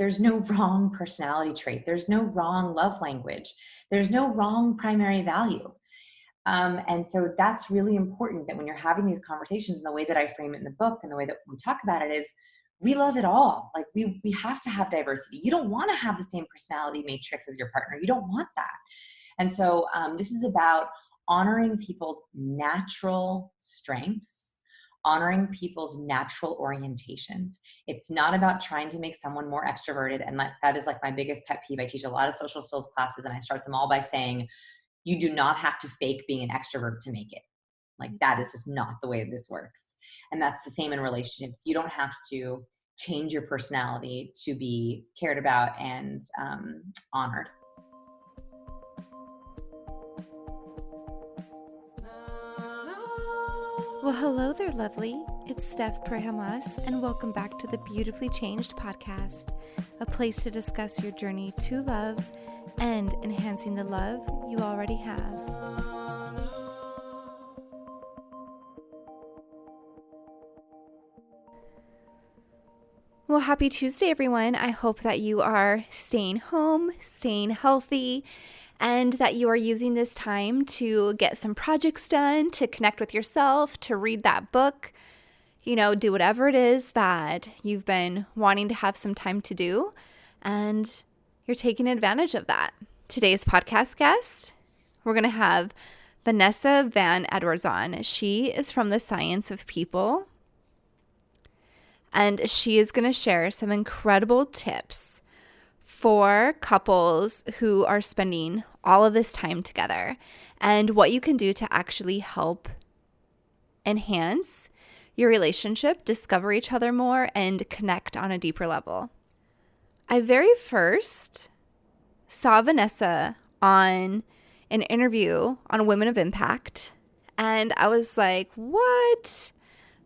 there's no wrong personality trait. There's no wrong love language. There's no wrong primary value. And so that's really important, that when you're having these conversations, and the way that I frame it in the book and the way that we talk about it is, we love it all. Like we have to have diversity. You don't want to have the same personality matrix as your partner. You don't want that. And so this is about honoring people's natural strengths, honoring people's natural orientations. It's not about trying to make someone more extroverted. And that is like my biggest pet peeve. I teach a lot of social skills classes, and I start them all by saying, you do not have to fake being an extrovert to make it. Like, that is just not the way this works. And that's the same in relationships. You don't have to change your personality to be cared about and honored. Well, hello there, lovely. It's Steph Prehamas, and welcome back to the Beautifully Changed podcast, a place to discuss your journey to love and enhancing the love you already have. Well, happy Tuesday, everyone. I hope that you are staying home, staying healthy, and that you are using this time to get some projects done, to connect with yourself, to read that book, do whatever it is that you've been wanting to have some time to do, and you're taking advantage of that. Today's podcast guest, we're going to have Vanessa Van Edwards on. She is from the Science of People, and she is going to share some incredible tips for couples who are spending all of this time together, and what you can do to actually help enhance your relationship, discover each other more, and connect on a deeper level. I very first saw Vanessa on an interview on Women of Impact, and I was like, what?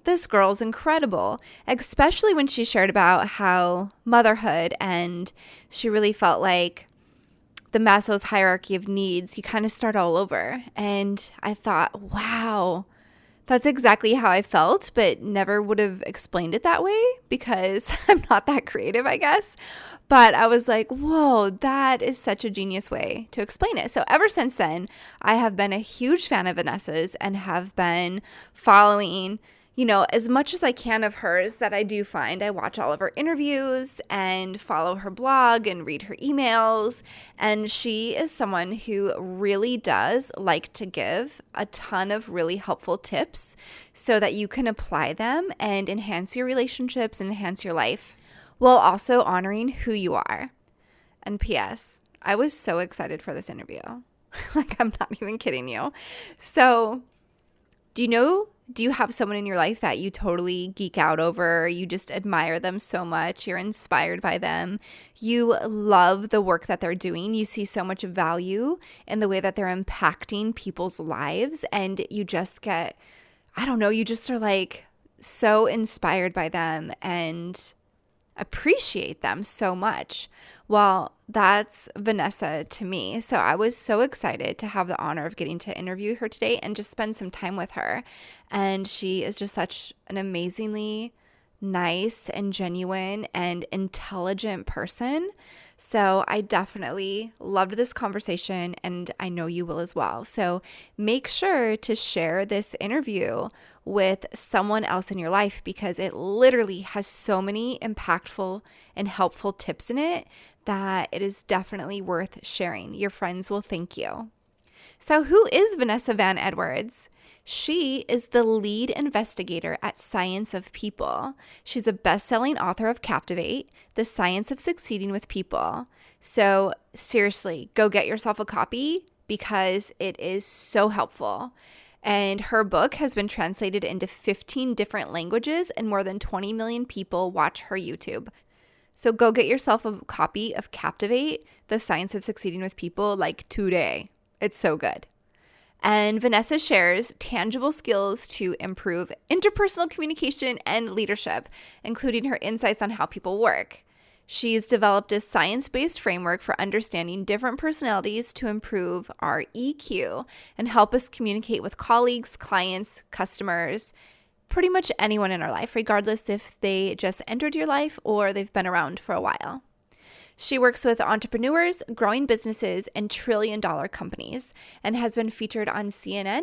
This girl's incredible, especially when she shared about how motherhood, and she really felt like the Maslow's hierarchy of needs, you kind of start all over. And I thought, wow, that's exactly how I felt, but never would have explained it that way because I'm not that creative, I guess. But I was like, whoa, that is such a genius way to explain it. So ever since then, I have been a huge fan of Vanessa's and have been following as much as I can of hers that I do find. I watch all of her interviews and follow her blog and read her emails. And she is someone who really does like to give a ton of really helpful tips so that you can apply them and enhance your relationships and enhance your life while also honoring who you are. And P.S., I was so excited for this interview. Like, I'm not even kidding you. So, do you have someone in your life that you totally geek out over? You just admire them so much. You're inspired by them. You love the work that they're doing. You see so much value in the way that they're impacting people's lives. And you just get, you just are like so inspired by them and appreciate them so much. Well, that's Vanessa to me. So I was so excited to have the honor of getting to interview her today and just spend some time with her. And she is just such an amazingly nice and genuine and intelligent person. So I definitely loved this conversation, and I know you will as well. So make sure to share this interview with someone else in your life because it literally has so many impactful and helpful tips in it that it is definitely worth sharing. Your friends will thank you. So who is Vanessa Van Edwards? She is the lead investigator at Science of People. She's a best-selling author of Captivate, The Science of Succeeding with People. So seriously, go get yourself a copy because it is so helpful. And her book has been translated into 15 different languages, and more than 20 million people watch her YouTube. So go get yourself a copy of Captivate, The Science of Succeeding with People, like today. It's so good. And Vanessa shares tangible skills to improve interpersonal communication and leadership, including her insights on how people work. She's developed a science-based framework for understanding different personalities to improve our EQ and help us communicate with colleagues, clients, customers, pretty much anyone in our life, regardless if they just entered your life or they've been around for a while. She works with entrepreneurs, growing businesses, and trillion-dollar companies, and has been featured on CNN,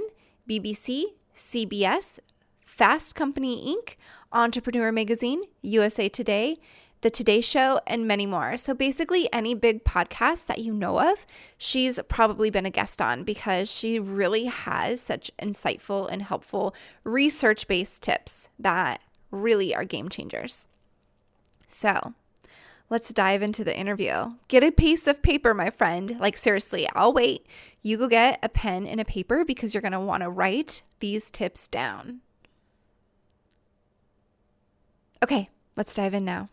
BBC, CBS, Fast Company Inc., Entrepreneur Magazine, USA Today, The Today Show, and many more. So basically any big podcast that you know of, she's probably been a guest on because she really has such insightful and helpful research-based tips that really are game changers. So let's dive into the interview. Get a piece of paper, my friend. Like, seriously, I'll wait. You go get a pen and a paper because you're going to want to write these tips down. Okay, let's dive in now.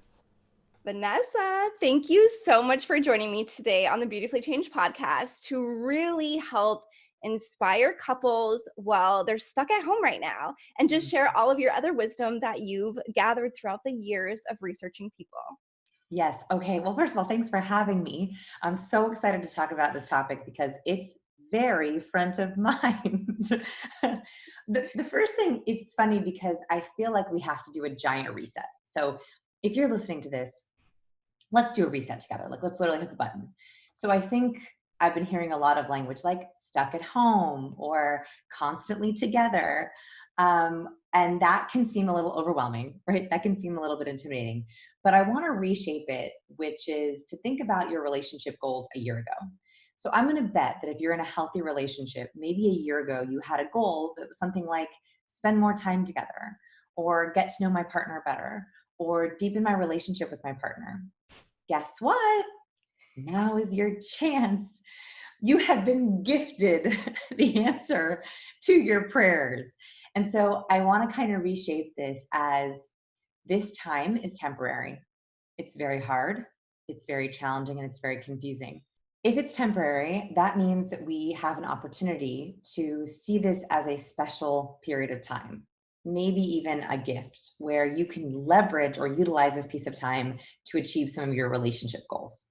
Vanessa, thank you so much for joining me today on the Beautifully Changed podcast to really help inspire couples while they're stuck at home right now, and just share all of your other wisdom that you've gathered throughout the years of researching people. Yes. Okay. Well, first of all, thanks for having me. I'm so excited to talk about this topic because it's very front of mind. The first thing, it's funny because I feel like we have to do a giant reset. So if you're listening to this, let's do a reset together. Like, let's literally hit the button. So I think I've been hearing a lot of language like stuck at home or constantly together. And that can seem a little overwhelming, right? That can seem a little bit intimidating. But I want to reshape it, which is to think about your relationship goals a year ago. So I'm going to bet that if you're in a healthy relationship, maybe a year ago you had a goal that was something like spend more time together, or get to know my partner better, or deepen my relationship with my partner. Guess what? Now is your chance. You have been gifted the answer to your prayers. And so I want to kind of reshape this as this time is temporary. It's very hard, it's very challenging, and it's very confusing. If it's temporary, that means that we have an opportunity to see this as a special period of time, maybe even a gift where you can leverage or utilize this piece of time to achieve some of your relationship goals.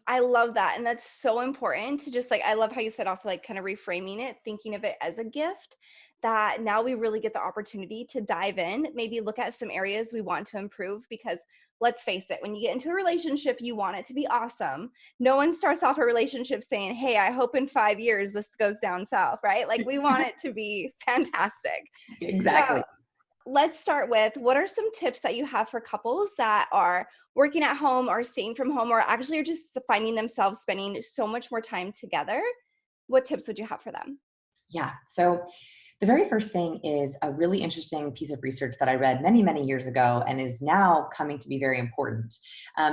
I love that. And that's so important to just like, I love how you said also like kind of reframing it, thinking of it as a gift, that now we really get the opportunity to dive in, maybe look at some areas we want to improve. Because let's face it, when you get into a relationship, you want it to be awesome. No one starts off a relationship saying, hey, I hope in 5 years this goes down south, right? Like, we want it to be fantastic. Exactly. So let's start with, what are some tips that you have for couples that are working at home or staying from home, or actually are just finding themselves spending so much more time together? What tips would you have for them? Yeah. So the very first thing is a really interesting piece of research that I read many, many years ago and is now coming to be very important.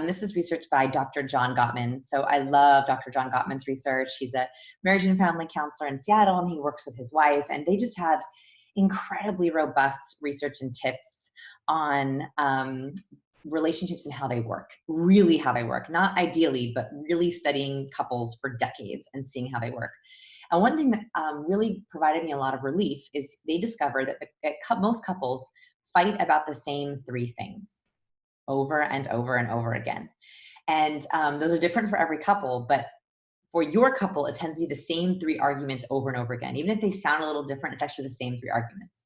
This is research by Dr. John Gottman. So I love Dr. John Gottman's research. He's a marriage and family counselor in Seattle, and he works with his wife, and they just have incredibly robust research and tips on relationships and how they work, really how they work, not ideally, but really studying couples for decades and seeing how they work. And one thing that really provided me a lot of relief is they discovered that most couples fight about the same three things over and over and over again. And those are different for every couple, but for your couple, it tends to be the same three arguments over and over again. Even if they sound a little different, it's actually the same three arguments.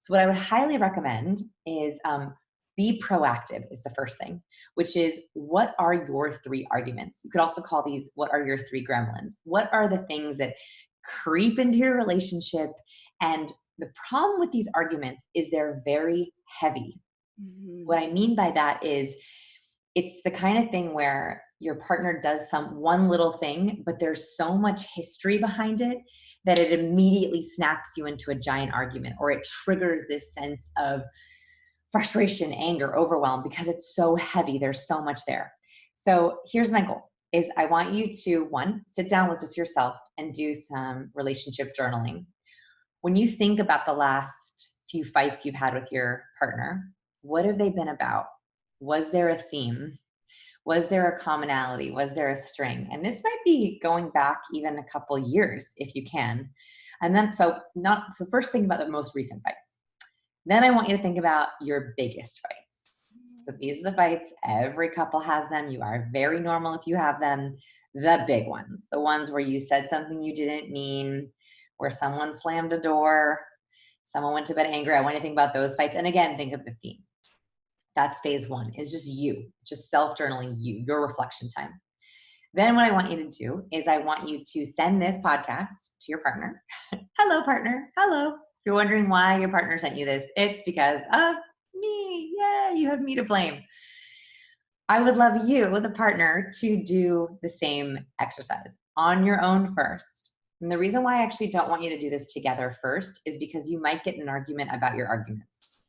So what I would highly recommend is be proactive is the first thing, which is, what are your three arguments? You could also call these, what are your three gremlins? What are the things that creep into your relationship? And the problem with these arguments is they're very heavy. What I mean by that is, it's the kind of thing where your partner does one little thing, but there's so much history behind it that it immediately snaps you into a giant argument, or it triggers this sense of frustration, anger, overwhelm, because it's so heavy. There's so much there. So here's my goal is, I want you to, one, sit down with just yourself and do some relationship journaling. When you think about the last few fights you've had with your partner, what have they been about? Was there a theme? Was there a commonality? Was there a string? And this might be going back even a couple years if you can. And then, so first think about the most recent fights. Then I want you to think about your biggest fights. So these are the fights. Every couple has them. You are very normal if you have them. The big ones, the ones where you said something you didn't mean, where someone slammed a door, someone went to bed angry. I want you to think about those fights. And again, think of the theme. That's phase one, is just you, just self-journaling you, your reflection time. Then what I want you to do is I want you to send this podcast to your partner. Hello, partner. Hello. If you're wondering why your partner sent you this, it's because of me. Yeah, you have me to blame. I would love you, the partner, to do the same exercise on your own first. And the reason why I actually don't want you to do this together first is because you might get in an argument about your arguments.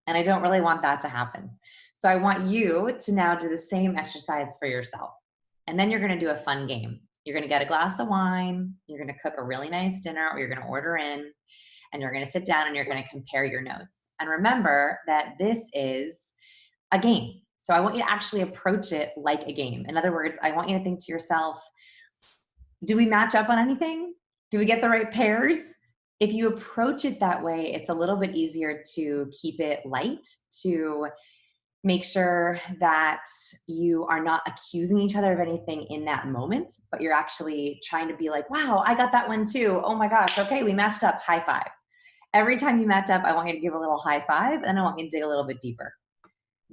And I don't really want that to happen. So I want you to now do the same exercise for yourself. And then you're going to do a fun game. You're going to get a glass of wine. You're going to cook a really nice dinner, or you're going to order in, and you're going to sit down and you're going to compare your notes. And remember that this is a game. So I want you to actually approach it like a game. In other words, I want you to think to yourself, do we match up on anything? Do we get the right pairs? If you approach it that way, it's a little bit easier to keep it light, to make sure that you are not accusing each other of anything in that moment, but you're actually trying to be like, wow, I got that one too. Oh my gosh. Okay. We matched up. High five. Every time you match up, I want you to give a little high five, and I want you to dig a little bit deeper.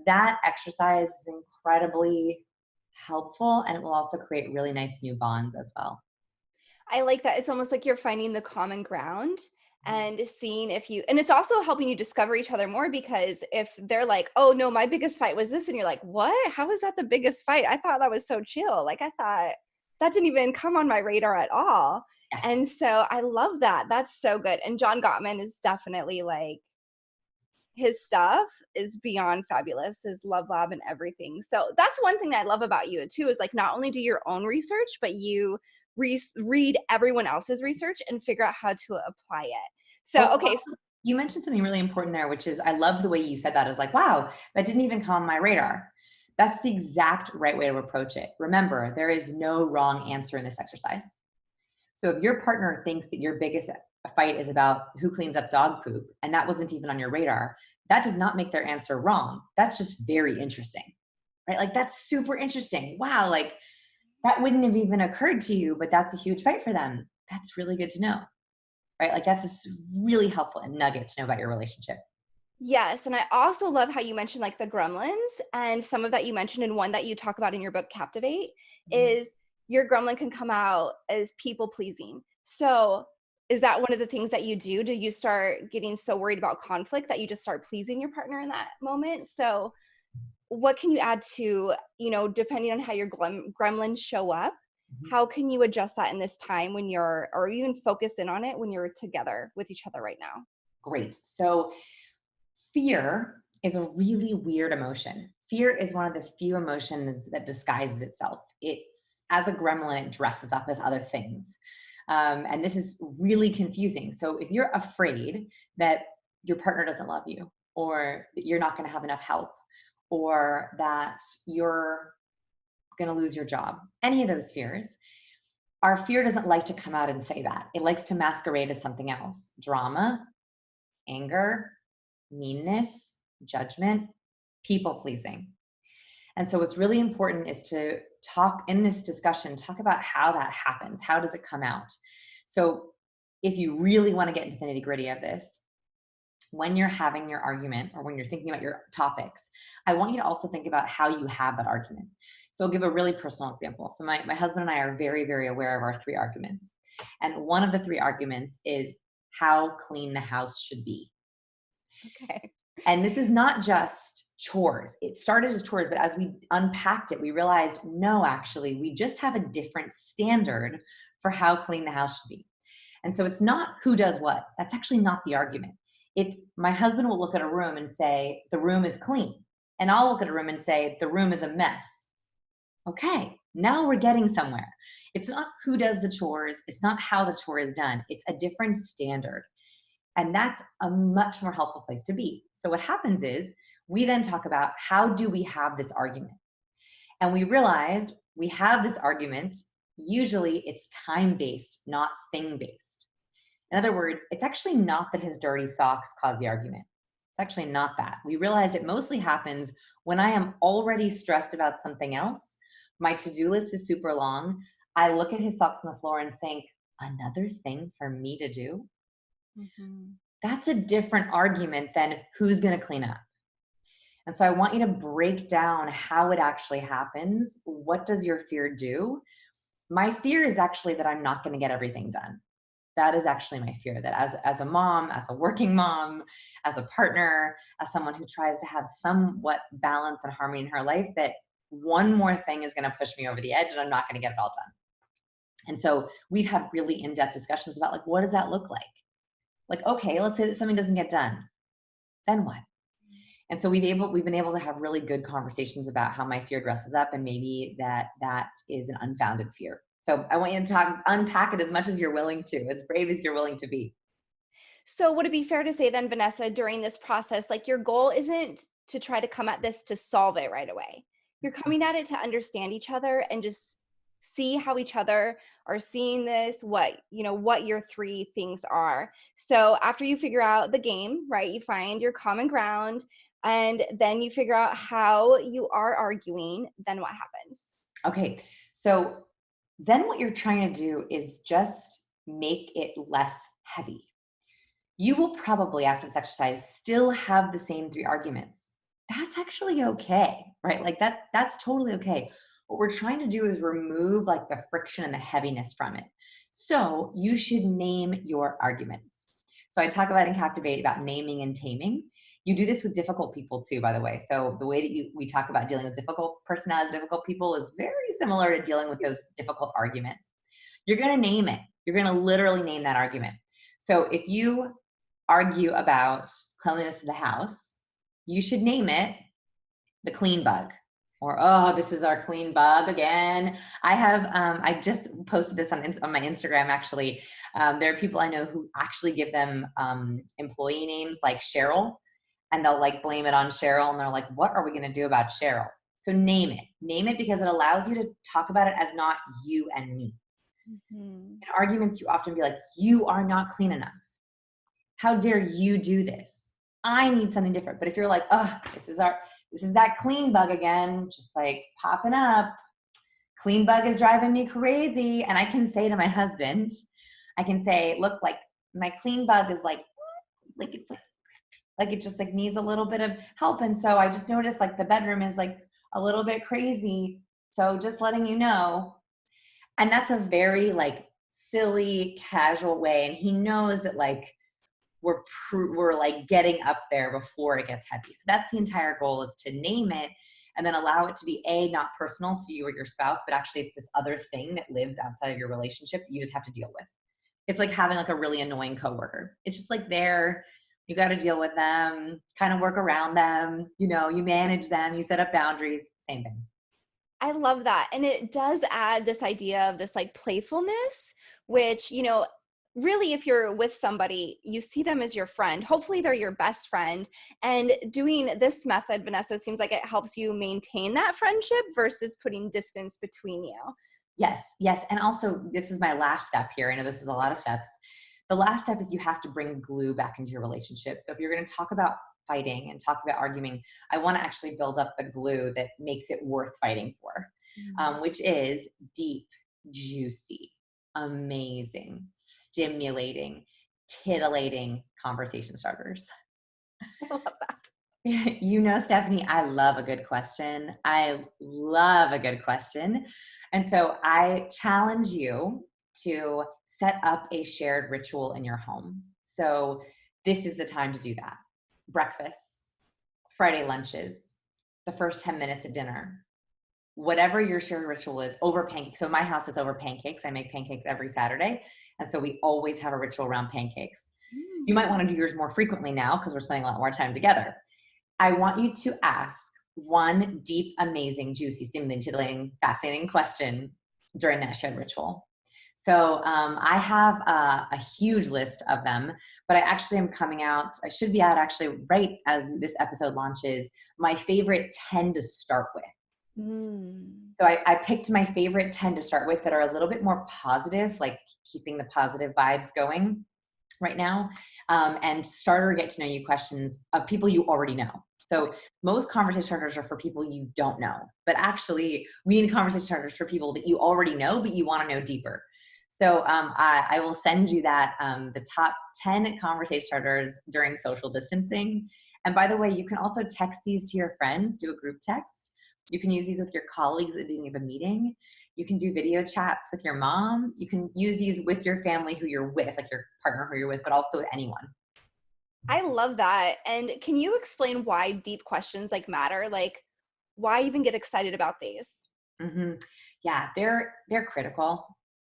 That exercise is incredibly helpful, and it will also create really nice new bonds as well. I like that. It's almost like you're finding the common ground and seeing if you, and it's also helping you discover each other more, because if they're like, oh no, my biggest fight was this, and you're like, what? How is that the biggest fight? I thought that was so chill. Like, I thought that didn't even come on my radar at all. Yes. And so I love that. That's so good. And John Gottman is definitely like, his stuff is beyond fabulous, his love lab and everything. So that's one thing that I love about you too, is like, not only do your own research, but you read everyone else's research and figure out how to apply it. So, okay. So You mentioned something really important there, which is, I love the way you said that. Is like, wow, that didn't even come on my radar. That's the exact right way to approach it. Remember, there is no wrong answer in this exercise. So if your partner thinks that your biggest fight is about who cleans up dog poop, and that wasn't even on your radar, that does not make their answer wrong. That's just very interesting, right? Like, that's super interesting. Wow, like that wouldn't have even occurred to you, but that's a huge fight for them. That's really good to know, right? Like, that's a really helpful nugget to know about your relationship. yes. And I also love how you mentioned like the gremlins, and some of that you mentioned, and one that you talk about in your book, Captivate, is your gremlin can come out as people pleasing. So is that one of the things that you do? Do you start getting so worried about conflict that you just start pleasing your partner in that moment? So what can you add to, depending on how your gremlins show up, how can you adjust that in this time when you're, or even focus in on it when you're together with each other right now? Great. So fear is a really weird emotion. Fear is one of the few emotions that disguises itself. It's, as a gremlin, it dresses up as other things. And this is really confusing. So if you're afraid that your partner doesn't love you, or that you're not going to have enough help, or that you're going to lose your job, any of those fears, our fear doesn't like to come out and say that. It likes to masquerade as something else: drama, anger, meanness, judgment, people pleasing. And so what's really important is to talk in this discussion, talk about how that happens. How does it come out? So if you really want to get into the nitty gritty of this, when you're having your argument, or when you're thinking about your topics, I want you to also think about how you have that argument. So I'll give a really personal example. So my husband and I are very, very aware of our three arguments. And one of the three arguments is how clean the house should be. Okay. And this is not just chores. It started as chores, but as we unpacked it, we realized, no, actually, we just have a different standard for how clean the house should be. And so it's not who does what. That's actually not the argument. It's, my husband will look at a room and say, the room is clean. And I'll look at a room and say, the room is a mess. Okay, now we're getting somewhere. It's not who does the chores. It's not how the chore is done. It's a different standard. And that's a much more helpful place to be. So what happens is, we then talk about, how do we have this argument? And we realized we have this argument, usually it's time-based, not thing-based. In other words, it's actually not that his dirty socks caused the argument. It's actually not that. We realized it mostly happens when I am already stressed about something else. My to-do list is super long. I look at his socks on the floor and think, another thing for me to do? That's a different argument than who's going to clean up. And so I want you to break down how it actually happens. What does your fear do? My fear is actually that I'm not going to get everything done. That is actually my fear, that as a mom, as a working mom, as a partner, as someone who tries to have somewhat balance and harmony in her life, that one more thing is going to push me over the edge and I'm not going to get it all done. And so we've had really in-depth discussions about like, what does that look like? Like, okay, let's say that something doesn't get done. Then what? And so we've been able to have really good conversations about how my fear dresses up, and maybe that is an unfounded fear. So I want you to unpack it as much as you're willing to, as brave as you're willing to be. So would it be fair to say then, Vanessa, during this process, like your goal isn't to try to come at this to solve it right away. You're coming at it to understand each other and just see how each other are seeing this, what your three things are. So after you figure out the game, right, you find your common ground and then you figure out how you are arguing, then what happens? Okay. So then what you're trying to do is just make it less heavy. You will probably, after this exercise, still have the same three arguments. That's actually okay, right? Like that's totally okay. What we're trying to do is remove like the friction and the heaviness from it. So you should name your arguments. So I talk about in Captivate about naming and taming. You do this with difficult people too, by the way. So the way that we talk about dealing with difficult personalities, difficult people is very similar to dealing with those difficult arguments. You're going to name it. You're going to literally name that argument. So if you argue about cleanliness of the house, you should name it the clean bug. Or, oh, this is our clean bug again. I just posted this on my Instagram, actually. There are people I know who actually give them employee names like Cheryl, and they'll like blame it on Cheryl. And they're like, what are we going to do about Cheryl? So name it. Name it because it allows you to talk about it as not you and me. In arguments, you often be like, you are not clean enough. How dare you do this? I need something different. But if you're like, oh, this is that clean bug again, just like popping up. Clean bug is driving me crazy. And I can say to my husband, I can say, look, like my clean bug is like it's like it just like needs a little bit of help. And so I just noticed like the bedroom is like a little bit crazy. So just letting you know. And that's a very like silly, casual way. And he knows that like we're like getting up there before it gets heavy. So that's the entire goal, is to name it and then allow it to be not personal to you or your spouse, but actually it's this other thing that lives outside of your relationship that you just have to deal with. It's like having like a really annoying coworker. It's just like there, you got to deal with them, kind of work around them, you manage them, you set up boundaries, same thing. I love that. And it does add this idea of this like playfulness, which, really, if you're with somebody, you see them as your friend. Hopefully they're your best friend. And doing this method, Vanessa, seems like it helps you maintain that friendship versus putting distance between you. Yes. And also, this is my last step here. I know this is a lot of steps. The last step is you have to bring glue back into your relationship. So if you're going to talk about fighting and talk about arguing, I want to actually build up the glue that makes it worth fighting for, which is deep, juicy, amazing, stimulating, titillating conversation starters. I love that. Stephanie, I love a good question. I love a good question. And so I challenge you to set up a shared ritual in your home. So this is the time to do that. Breakfasts, Friday lunches, the first 10 minutes at dinner, whatever your shared ritual is, over pancakes. So my house is over pancakes. I make pancakes every Saturday. And so we always have a ritual around pancakes. You might want to do yours more frequently now because we're spending a lot more time together. I want you to ask one deep, amazing, juicy, stimulating, titillating, fascinating question during that shared ritual. So I have a huge list of them, but I actually am coming out, I should be out actually right as this episode launches, my favorite 10 to start with. So I picked my favorite 10 to start with that are a little bit more positive, like keeping the positive vibes going right now, and starter get to know you questions of people you already know. So most conversation starters are for people you don't know, but actually we need conversation starters for people that you already know, but you want to know deeper. So I will send you that, the top 10 conversation starters during social distancing. And by the way, you can also text these to your friends, do a group text. You can use these with your colleagues at the beginning of a meeting. You can do video chats with your mom. You can use these with your family who you're with, like your partner who you're with, but also with anyone. I love that. And can you explain why deep questions like matter? Like, why even get excited about these? Mm-hmm. Yeah, they're critical.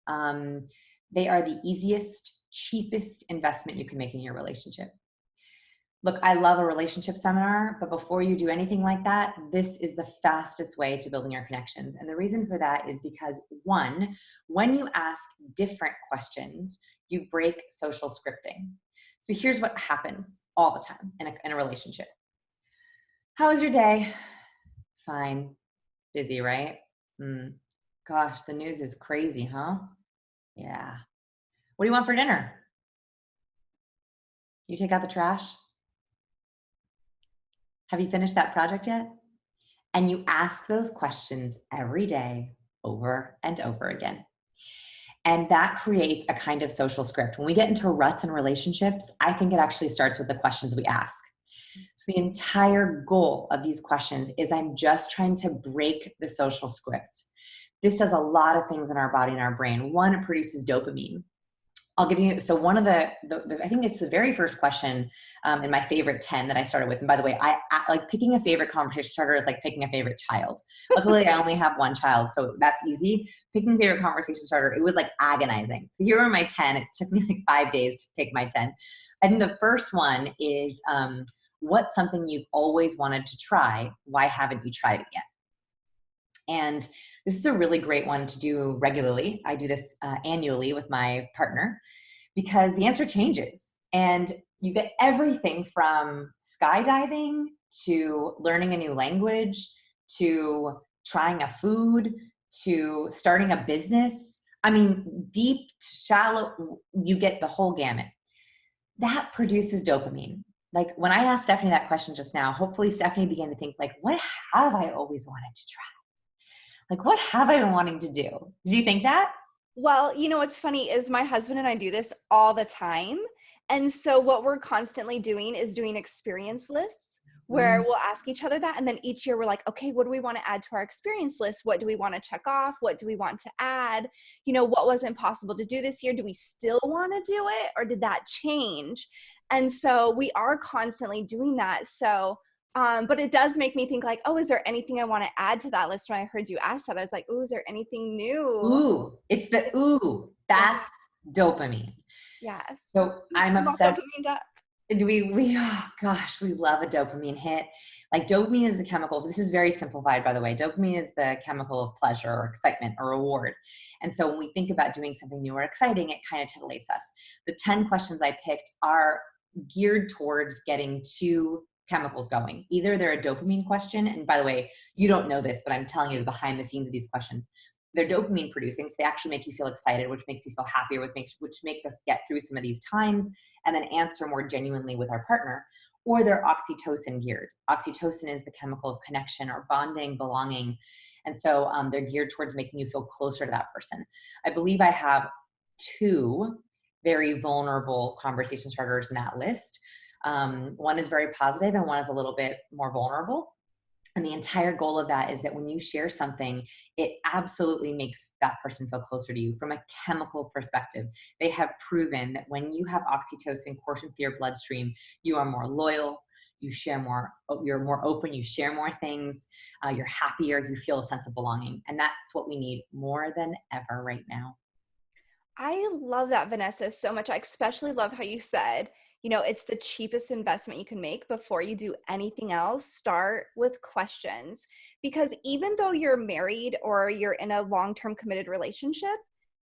They are the easiest, cheapest investment you can make in your relationship. Look, I love a relationship seminar, but before you do anything like that, this is the fastest way to building your connections. And the reason for that is because, one, when you ask different questions, you break social scripting. So here's what happens all the time in a relationship. How was your day? Fine. Busy, right? Gosh, the news is crazy, huh? Yeah. What do you want for dinner? You take out the trash? Have you finished that project yet? And you ask those questions every day over and over again. And that creates a kind of social script. When we get into ruts in relationships, I think it actually starts with the questions we ask. So the entire goal of these questions is I'm just trying to break the social script. This does a lot of things in our body and our brain. One, it produces dopamine. I'll give you, so one of the I think it's the very first question in my favorite 10 that I started with. And by the way, I like picking a favorite conversation starter is like picking a favorite child. Luckily, I only have one child, so that's easy. Picking a favorite conversation starter, it was like agonizing. So here are my 10. It took me like 5 days to pick my 10. I think the first one is what's something you've always wanted to try? Why haven't you tried it yet? And this is a really great one to do regularly. I do this annually with my partner because the answer changes. And you get everything from skydiving to learning a new language to trying a food to starting a business. I mean, deep to shallow, you get the whole gamut. That produces dopamine. Like when I asked Stephanie that question just now, hopefully Stephanie began to think like, what have I always wanted to try? Like, what have I been wanting to do? Did you think that? Well, what's funny is my husband and I do this all the time. And so what we're constantly doing is doing experience lists where we'll ask each other that. And then each year we're like, okay, what do we want to add to our experience list? What do we want to check off? What do we want to add? What wasn't possible to do this year? Do we still want to do it? Or did that change? And so we are constantly doing that. So but it does make me think like, oh, is there anything I want to add to that list? When I heard you ask that, I was like, oh, is there anything new? Ooh, it's the ooh. That's dopamine. Yes. So I'm obsessed. Dopamine. Oh gosh, we love a dopamine hit. Like dopamine is a chemical. This is very simplified, by the way. Dopamine is the chemical of pleasure or excitement or reward. And so when we think about doing something new or exciting, it kind of titillates us. The 10 questions I picked are geared towards getting two chemicals going. Either they're a dopamine question, and by the way, you don't know this, but I'm telling you the behind the scenes of these questions. They're dopamine producing, so they actually make you feel excited, which makes you feel happier, which makes us get through some of these times and then answer more genuinely with our partner. Or they're oxytocin geared. Oxytocin is the chemical of connection or bonding, belonging. And so they're geared towards making you feel closer to that person. I believe I have two very vulnerable conversation starters in that list. One is very positive and one is a little bit more vulnerable. And the entire goal of that is that when you share something, it absolutely makes that person feel closer to you from a chemical perspective. They have proven that when you have oxytocin coursing through your bloodstream, you are more loyal, you share more, you're more open, you share more things, you're happier, you feel a sense of belonging. And that's what we need more than ever right now. I love that, Vanessa, so much. I especially love how you said, it's the cheapest investment you can make before you do anything else. Start with questions. Because even though you're married or you're in a long-term committed relationship,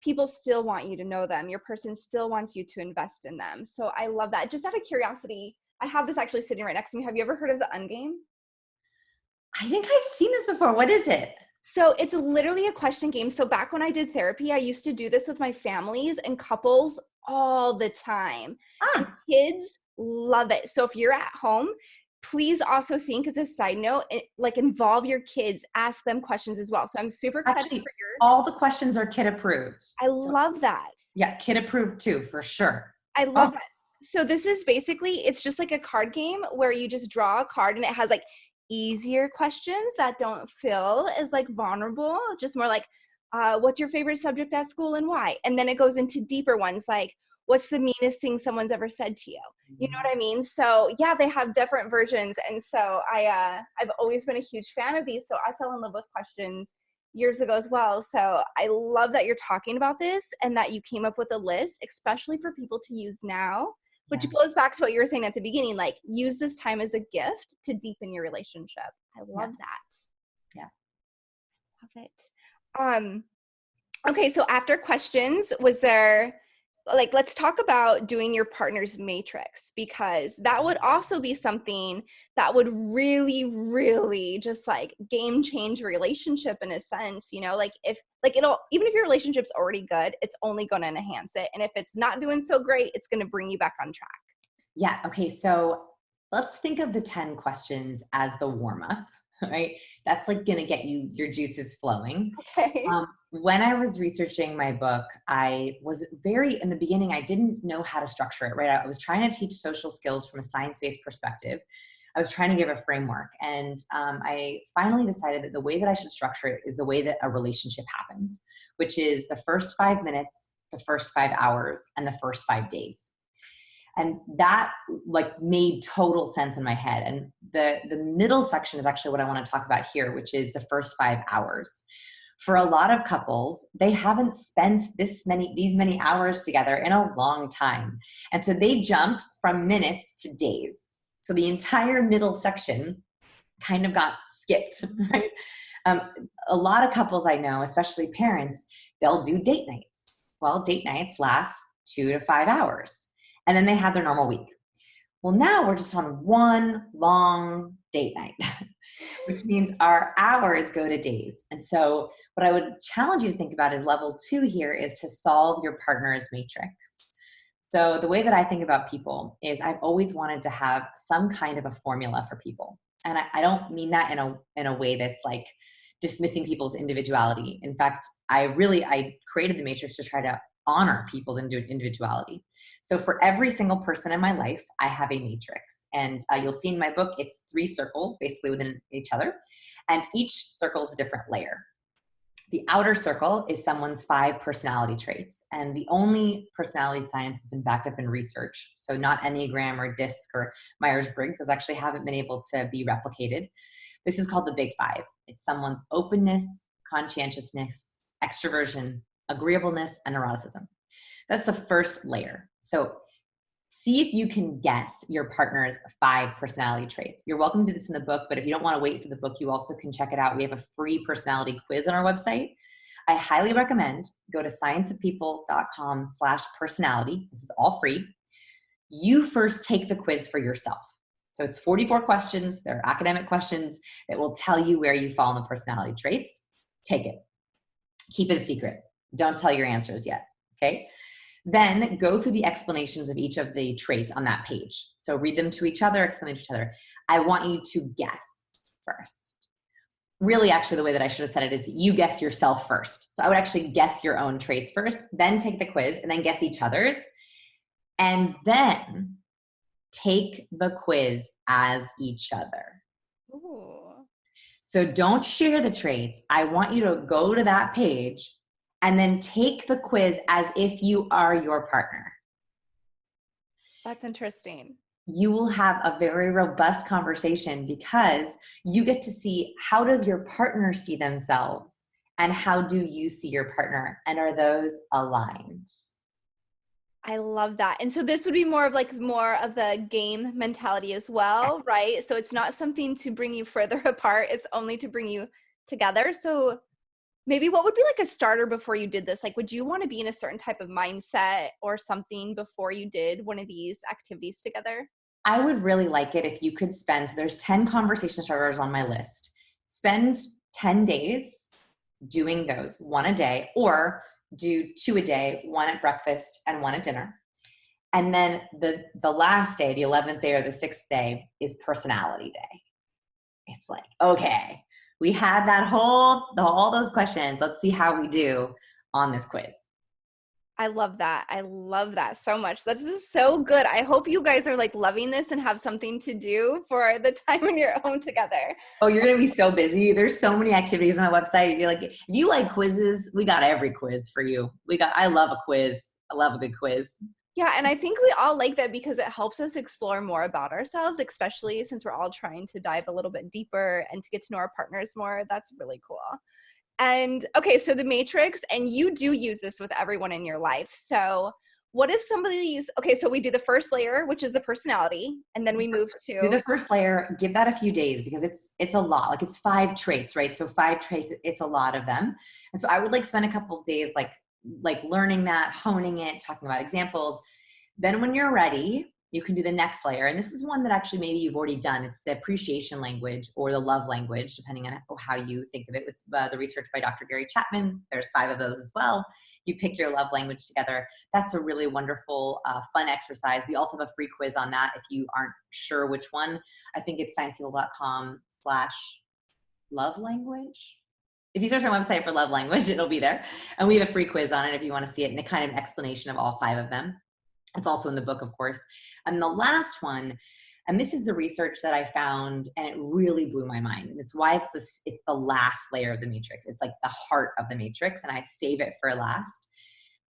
people still want you to know them. Your person still wants you to invest in them. So I love that. Just out of curiosity, I have this actually sitting right next to me. Have you ever heard of the Ungame? I think I've seen this before. What is it? So it's literally a question game. So back when I did therapy, I used to do this with my families and couples all the time. And kids love it. So if you're at home, please also think, as a side note, like involve your kids, ask them questions as well. So I'm super excited Actually, for your. all the questions are kid approved. I love that. Yeah, kid approved too, for sure. I love that. So this is basically, it's just like a card game where you just draw a card and it has like easier questions that don't feel as like vulnerable, just more like, what's your favorite subject at school and why? And then it goes into deeper ones like, what's the meanest thing someone's ever said to you? You know what I mean? So yeah, they have different versions. And so I've always been a huge fan of these. So I fell in love with questions years ago as well. So I love that you're talking about this and that you came up with a list, especially for people to use now, which Yeah. goes back to what you were saying at the beginning, like use this time as a gift to deepen your relationship. I Yeah. love that. Yeah. Love it. Okay, so after questions, was there, like, let's talk about doing your partner's matrix, because that would also be something that would really, really just like game change relationship in a sense, you know, like if, like it'll, even if your relationship's already good, it's only going to enhance it. And if it's not doing so great, it's going to bring you back on track. Yeah. Okay. So let's think of the 10 questions as the warm up, right? That's like going to get you your juices flowing. Okay. When I was researching my book, I was in the beginning, I didn't know how to structure it, right? I was trying to teach social skills from a science-based perspective. I was trying to give a framework. And I finally decided that the way that I should structure it is the way that a relationship happens, which is the first 5 minutes, the first 5 hours, and the first 5 days. And that like made total sense in my head. And the middle section is actually what I want to talk about here, which is the first 5 hours. For a lot of couples, they haven't spent these many hours together in a long time. And so they jumped from minutes to days. So the entire middle section kind of got skipped, right? A lot of couples I know, especially parents, they'll do date nights. Well, date nights last 2 to 5 hours. And then they have their normal week. Well, now we're just on one long date night, which means our hours go to days. And so what I would challenge you to think about is level 2 here is to solve your partner's matrix. So the way that I think about people is I've always wanted to have some kind of a formula for people. And I don't mean that in a way that's like dismissing people's individuality. In fact, I created the matrix to try to honor people's individuality. So for every single person in my life, I have a matrix. And you'll see in my book, it's 3 circles basically within each other. And each circle is a different layer. The outer circle is someone's 5 personality traits. And the only personality science has been backed up in research. So not Enneagram or DISC or Myers-Briggs. Those actually haven't been able to be replicated. This is called the Big 5. It's someone's openness, conscientiousness, extroversion, agreeableness, and neuroticism. That's the first layer. So see if you can guess your partner's 5 personality traits. You're welcome to do this in the book, but if you don't want to wait for the book, you also can check it out. We have a free personality quiz on our website. I highly recommend go to scienceofpeople.com/personality. This is all free. You first take the quiz for yourself. So it's 44 questions. They're academic questions that will tell you where you fall in the personality traits. Take it. Keep it a secret. Don't tell your answers yet. Okay. Then go through the explanations of each of the traits on that page. So read them to each other, explain to each other. I want you to guess first. Really, actually, the way that I should have said it is you guess yourself first. So I would actually guess your own traits first, then take the quiz, and then guess each other's. And then take the quiz as each other. Ooh. So don't share the traits. I want you to go to that page and then take the quiz as if you are your partner. That's interesting. You will have a very robust conversation because you get to see how does your partner see themselves and how do you see your partner, and are those aligned? I love that. And so this would be more of the game mentality as well, right? So it's not something to bring you further apart. It's only to bring you together. So maybe what would be like a starter before you did this? Like, would you want to be in a certain type of mindset or something before you did one of these activities together? I would really like it if you could spend, so there's 10 conversation starters on my list. Spend 10 days doing those, 1 a day, or do 2 a day, 1 at breakfast and 1 at dinner. And then the last day, the 11th day or the 6th day is personality day. It's like, okay, we had all those questions. Let's see how we do on this quiz. I love that. I love that so much. This is so good. I hope you guys are like loving this and have something to do for the time when you're home together. Oh, you're going to be so busy. There's so many activities on my website. You're like, if you like quizzes, we got every quiz for you. I love a quiz. I love a good quiz. Yeah, and I think we all like that because it helps us explore more about ourselves, especially since we're all trying to dive a little bit deeper and to get to know our partners more. That's really cool. And okay, so the matrix, and you do use this with everyone in your life. So what if okay, so we do the first layer, which is the personality, and then we move Do to the first layer, give that a few days because it's a lot. Like it's 5 traits, right? So 5 traits, it's a lot of them. And so I would like spend a couple of days like learning that, honing it, talking about examples. Then when you're ready, you can do the next layer. And this is one that actually maybe you've already done. It's the appreciation language or the love language, depending on how you think of it. With the research by Dr. Gary Chapman, there's 5 of those as well. You pick your love language together. That's a really wonderful, fun exercise. We also have a free quiz on that if you aren't sure which one. I think it's sciencehero.com/love language. If you search our website for love language, it'll be there. And we have a free quiz on it if you want to see it and a kind of explanation of all 5 of them. It's also in the book, of course. And the last one, and this is the research that I found, and it really blew my mind. And it's why it's the last layer of the matrix. It's like the heart of the matrix, and I save it for last.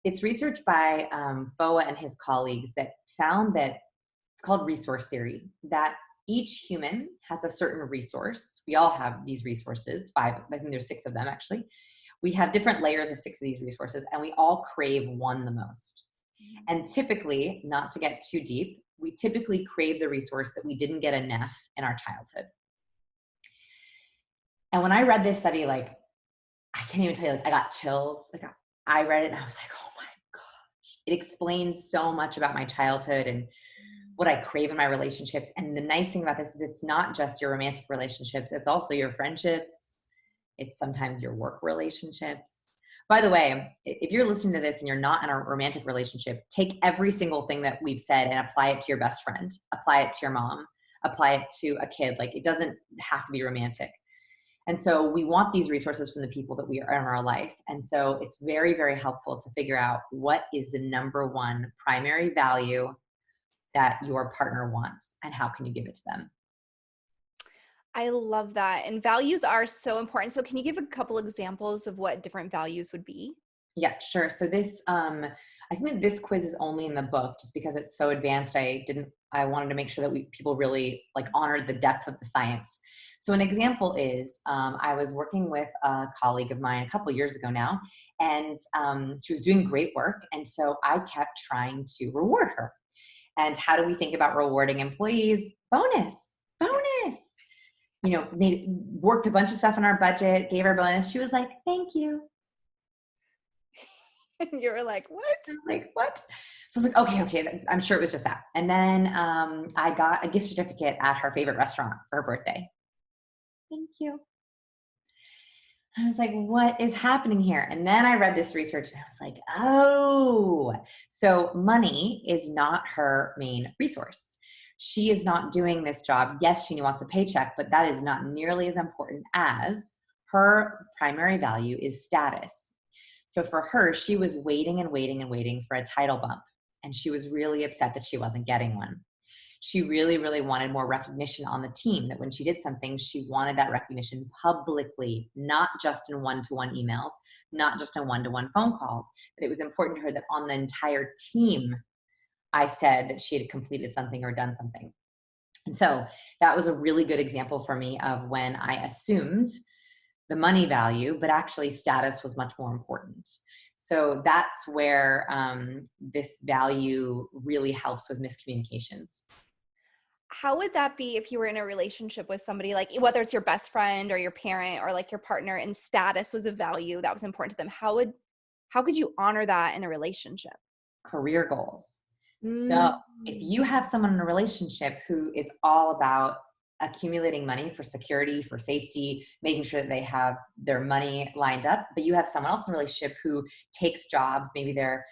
It's research by Foa and his colleagues that found that it's called resource theory, that each human has a certain resource. We all have these resources, 5, I think there's 6 of them actually. We have different layers of 6 of these resources, and we all crave one the most. And typically, not to get too deep, we typically crave the resource that we didn't get enough in our childhood. And when I read this study, like, I can't even tell you, like, I got chills. Like, I read it and I was like, oh my gosh. It explains so much about my childhood and what I crave in my relationships. And the nice thing about this is it's not just your romantic relationships, it's also your friendships. It's sometimes your work relationships. By the way, if you're listening to this and you're not in a romantic relationship, take every single thing that we've said and apply it to your best friend, apply it to your mom, apply it to a kid. Like, it doesn't have to be romantic. And so we want these resources from the people that we are in our life. And so it's very, very helpful to figure out what is the number one primary value that your partner wants and how can you give it to them. I love that. And values are so important. So can you give a couple examples of what different values would be? Yeah, sure. So this, I think that this quiz is only in the book just because it's so advanced. I wanted to make sure that people really like honored the depth of the science. So an example is, I was working with a colleague of mine a couple of years ago now, and she was doing great work. And so I kept trying to reward her. And how do we think about rewarding employees? Bonus. Worked a bunch of stuff on our budget, gave her a bonus. She was like, thank you. You were like, what? I was like, what? So I was like, okay. I'm sure it was just that. And then I got a gift certificate at her favorite restaurant for her birthday. Thank you. I was like, what is happening here? And then I read this research and I was like, oh, so money is not her main resource. She is not doing this job. Yes, she wants a paycheck, but that is not nearly as important as her primary value is status. So for her, she was waiting for a title bump. And she was really upset that she wasn't getting one. She really, really wanted more recognition on the team, that when she did something, she wanted that recognition publicly, not just in one-to-one emails, not just in one-to-one phone calls. That it was important to her that on the entire team, I said that she had completed something or done something. And so that was a really good example for me of when I assumed the money value, but actually status was much more important. So that's where this value really helps with miscommunications. How would that be if you were in a relationship with somebody, like whether it's your best friend or your parent or like your partner, and status was a value that was important to them? How could you honor that in a relationship? Career goals. So if you have someone in a relationship who is all about accumulating money for security, for safety, making sure that they have their money lined up, but you have someone else in the relationship who takes jobs, maybe they're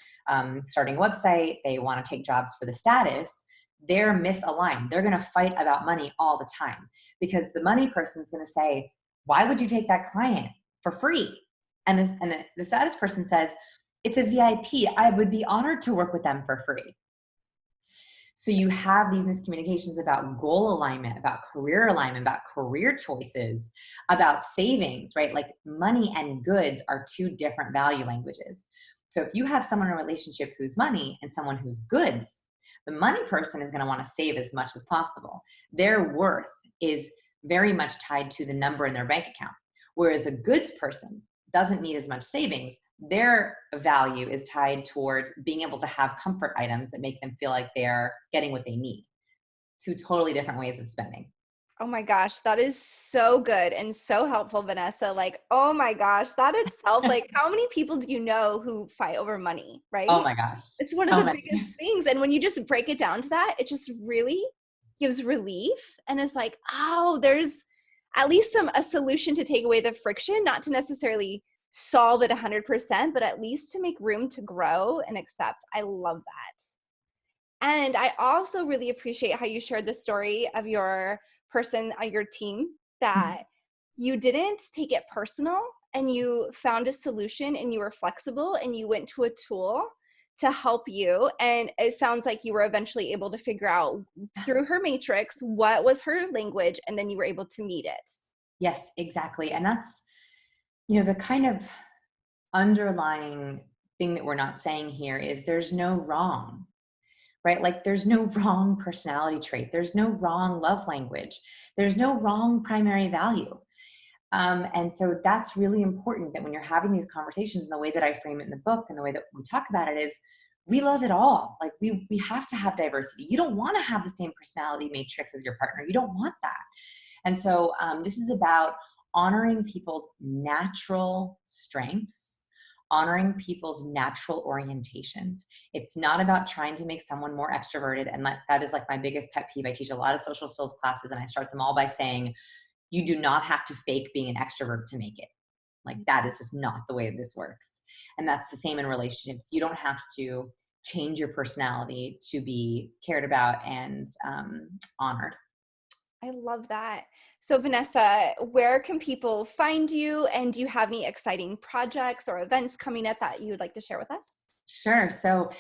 starting a website, they want to take jobs for the status, they're misaligned. They're going to fight about money all the time because the money person is going to say, why would you take that client for free? And the status person says, It's a VIP. I would be honored to work with them for free. So you have these miscommunications about goal alignment, about career alignment, about career choices, about savings, right? Like money and goods are two different value languages. So if you have someone in a relationship who's money and someone who's goods, the money person is going to want to save as much as possible. Their worth is very much tied to the number in their bank account. Whereas a goods person doesn't need as much savings. Their value is tied towards being able to have comfort items that make them feel like they're getting what they need. Two totally different ways of spending. Oh my gosh, that is so good and so helpful, Vanessa. Like, oh my gosh, that itself, like, how many people do you know who fight over money, Oh right? my gosh, It's one of so the many. biggest things. And when you just break it down to that, it just really gives relief. And it's like, oh, there's at least a solution to take away the friction, not to necessarily solve it 100%, but at least to make room to grow and accept. I love that. And I also really appreciate how you shared the story of your person on your team, that you didn't take it personal and you found a solution and you were flexible and you went to a tool to help you. And it sounds like you were eventually able to figure out through her matrix what was her language, and then you were able to meet it. Yes, exactly. And that's, the kind of underlying thing that we're not saying here is there's no wrong, right? Like there's no wrong personality trait. There's no wrong love language. There's no wrong primary value. And so that's really important, that when you're having these conversations, and the way that I frame it in the book and the way that we talk about it is, we love it all. Like we have to have diversity. You don't want to have the same personality matrix as your partner. You don't want that. And so this is about honoring people's natural strengths, honoring people's natural orientations. It's not about trying to make someone more extroverted. And that is like my biggest pet peeve. I teach a lot of social skills classes, and I start them all by saying, you do not have to fake being an extrovert to make it. Like that is just not the way this works. And that's the same in relationships. You don't have to change your personality to be cared about and honored. I love that. So Vanessa, where can people find you? And do you have any exciting projects or events coming up that you would like to share with us? Sure. So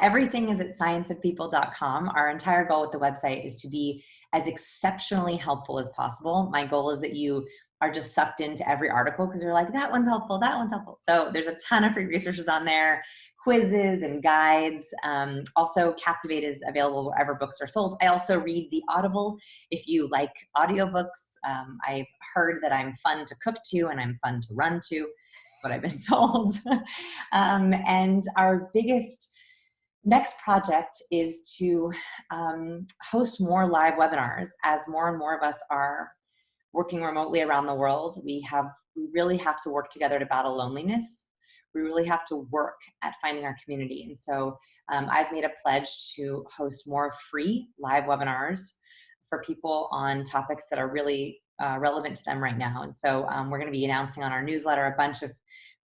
everything is at scienceofpeople.com. Our entire goal with the website is to be as exceptionally helpful as possible. My goal is that you are just sucked into every article because you're like, that one's helpful, that one's helpful. So there's a ton of free resources on there, quizzes and guides. Also, Captivate is available wherever books are sold. I also read the Audible if you like audiobooks. I've heard that I'm fun to cook to and I'm fun to run to. What I've been told. And our biggest next project is to host more live webinars. As more and more of us are working remotely around the world, we really have to work together to battle loneliness. We really have to work at finding our community. And so I've made a pledge to host more free live webinars for people on topics that are really relevant to them right now. And so we're going to be announcing on our newsletter a bunch of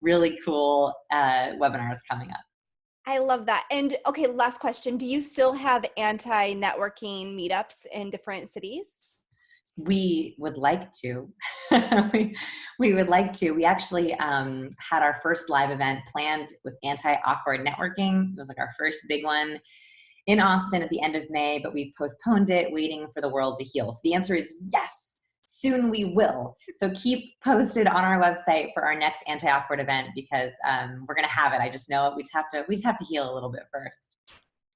really cool webinars coming up. I love that. And okay, last question. Do you still have anti-networking meetups in different cities? We would like to. we would like to. We actually had our first live event planned with anti-awkward networking. It was like our first big one in Austin at the end of May, but we postponed it, waiting for the world to heal. So the answer is yes. Soon we will. So keep posted on our website for our next anti-awkward event, because we're going to have it. I just know it. We just have to heal a little bit first.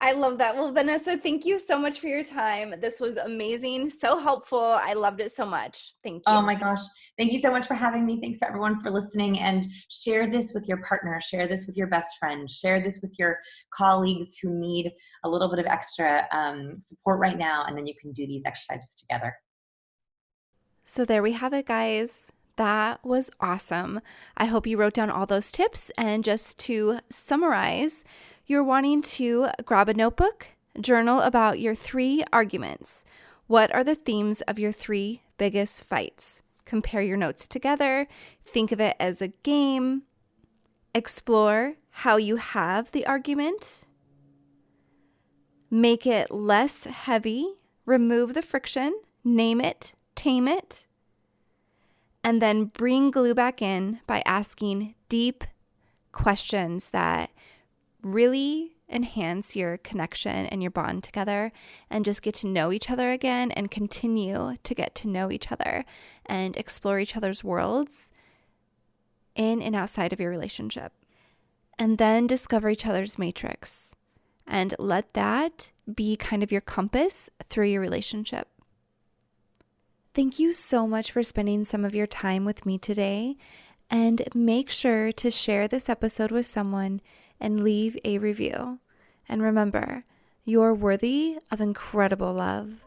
I love that. Well, Vanessa, thank you so much for your time. This was amazing. So helpful. I loved it so much. Thank you. Oh my gosh. Thank you so much for having me. Thanks to everyone for listening, and share this with your partner. Share this with your best friend. Share this with your colleagues who need a little bit of extra support right now. And then you can do these exercises together. So there we have it, guys. That was awesome. I hope you wrote down all those tips. And just to summarize, you're wanting to grab a notebook, journal about your 3 arguments. What are the themes of your 3 biggest fights? Compare your notes together. Think of it as a game. Explore how you have the argument. Make it less heavy. Remove the friction. Name it. Tame it, and then bring glue back in by asking deep questions that really enhance your connection and your bond together, and just get to know each other again and continue to get to know each other and explore each other's worlds in and outside of your relationship. And then discover each other's matrix and let that be kind of your compass through your relationship. Thank you so much for spending some of your time with me today, and make sure to share this episode with someone and leave a review. And remember, you're worthy of incredible love.